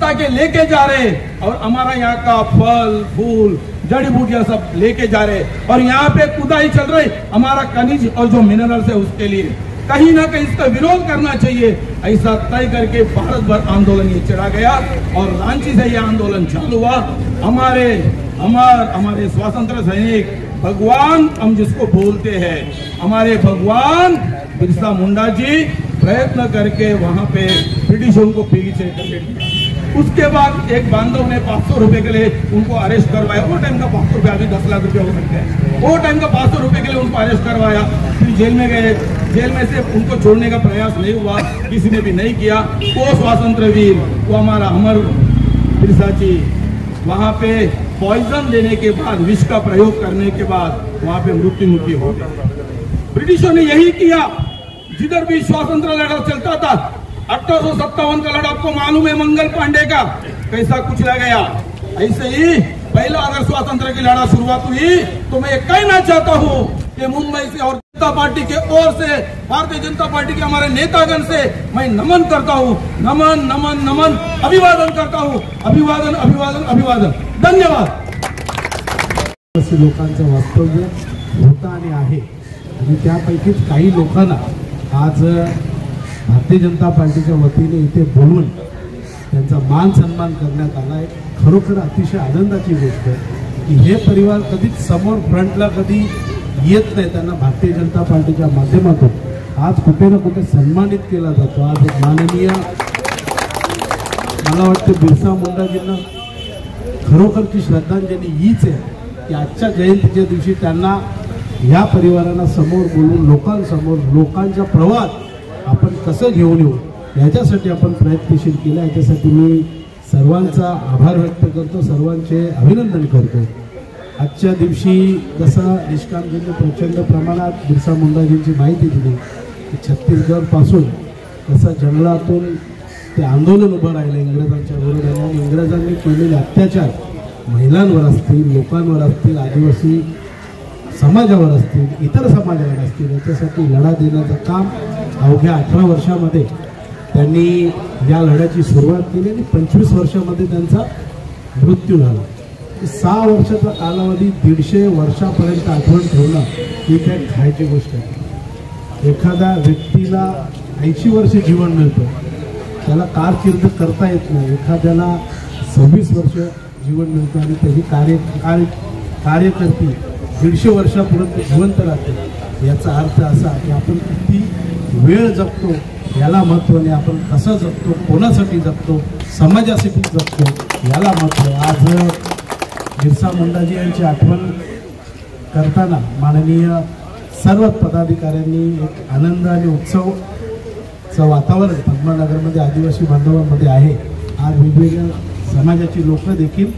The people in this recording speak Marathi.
उठा के लेके जा रहे और हमारा यहाँ का फल फूल जड़ी बूटियां सब लेके जा रहे और यहाँ पे खुदाई चल रही हमारा खनिज और जो मिनरल्स है उसके लिए। कहीं ना कहीं इसका विरोध करना चाहिए, ऐसा तय करके भारत भर आंदोलन ये चढ़ा गया और रांची से ये आंदोलन चालू हुआ। हमारे स्वतंत्र सैनिक भगवान हम जिसको बोलते हैं, हमारे भगवान बिरसा मुंडा जी प्रयत्न करके वहां पे ब्रिटिशों को पीछे कर दिया। उसके बाद एक बांधव ने 500 रुपए के लिए उनको अरेस्ट करवाया। वो टाइम का 500 रुपए अभी 10 लाख रुपए हो सकते हैं। वो टाइम का 500 रुपए के लिए उनको अरेस्ट करवाया, फिर जेल में गए। जेल में से उनको छोड़ने का प्रयास नहीं हुआ, किसी ने भी नहीं किया। वो स्वातंत्र वीर, वो हमारा अमर बिरसा जी वहां पे पॉइजन देने के बाद, विष का प्रयोग करने के बाद वहां पे मृत्यु हो गई। ब्रिटिशों ने यही किया जिधर भी स्वतंत्र लड़ा चलता था। 1857 का लड़ा आपको मालूम है, मंगल पांडे का कैसा कुचला गया। ऐसे ही पहला अगर स्वतंत्र की लड़ा शुरुआत हुई तो मैं कहना चाहता हूं कि मुंबई से और जनता party K or say, Bharatiya Janata party के हमारे नेतागण से मैं नमन करता हूं, नमन नमन नमन अभिवादन करता हूं। अभिवादन अभिवादन अभिवादन, धन्यवाद। लोकांचं वास्तव्य होतं आणि आहे आणि त्यापैकीच काही लोकांना आज भारतीय जनता पार्टीच्या वतीने इथे बोलवून त्यांचा मान सन्मान करण्यात आला आहे। खरोखर अतिशय आनंदाची गोष्ट आहे की हे परिवार कधीच समोर फ्रंटला कधी येत नाही, त्यांना भारतीय जनता पार्टीच्या माध्यमातून आज कुठे ना कुठे सन्मानित केला जातो। आज एक माननीय, मला वाटतं बिरसा मुंडाजींना खरोखरची श्रद्धांजली हीच आहे की आजच्या जयंतीच्या दिवशी त्यांना या परिवारांना समोर बोलून लोकांसमोर, लोकांच्या प्रवाहात आपण कसं घेऊन येऊ याच्यासाठी आपण प्रयत्नशील केला। याच्यासाठी मी सर्वांचा आभार व्यक्त करतो, सर्वांचे अभिनंदन करतो। आजच्या दिवशी जसं निष्कामजींनी प्रचंड प्रमाणात बिरसा मुंडाजींची माहिती दिली की छत्तीसगडपासून कसं जंगलातून ते आंदोलन उभं राहिलं इंग्रजांच्या विरोधात आणि इंग्रजांनी केलेले अत्याचार महिलांवर असतील, लोकांवर असतील, आदिवासी समाजावर असतील, इतर समाजावर असतील, याच्यासाठी लढा देण्याचं काम अवघ्या 18 वर्षामध्ये त्यांनी या लढ्याची सुरुवात केली आणि 25 वर्षामध्ये त्यांचा मृत्यू झाला। 6 वर्षाचा कालावधी 150 वर्षापर्यंत आठवण ठेवणं ही काही खायची गोष्ट आहे। एखाद्या व्यक्तीला 80 वर्ष जीवन मिळतं, त्याला कारकीर्द करता येत नाही। एखाद्याला 26 वर्ष जीवन मिळतं आणि त्याची कार्यकर्ती 150 वर्षापर्यंत जिवंत राहते। याचा अर्थ असा की आपण किती वेळ जगतो याला महत्त्व नाही, आपण कसं जगतो, कोणासाठी जगतो, समाजासाठी जगतो याला महत्त्व आहे। आज बिरसा मुंडाजी यांची आठवण करताना माननीय सर्व पदाधिकाऱ्यांनी एक आनंद आणि उत्सवचं वातावरण पद्मानगरमध्ये आदिवासी बांधवांमध्ये आहे। आज वेगवेगळ्या समाजाची लोक देखील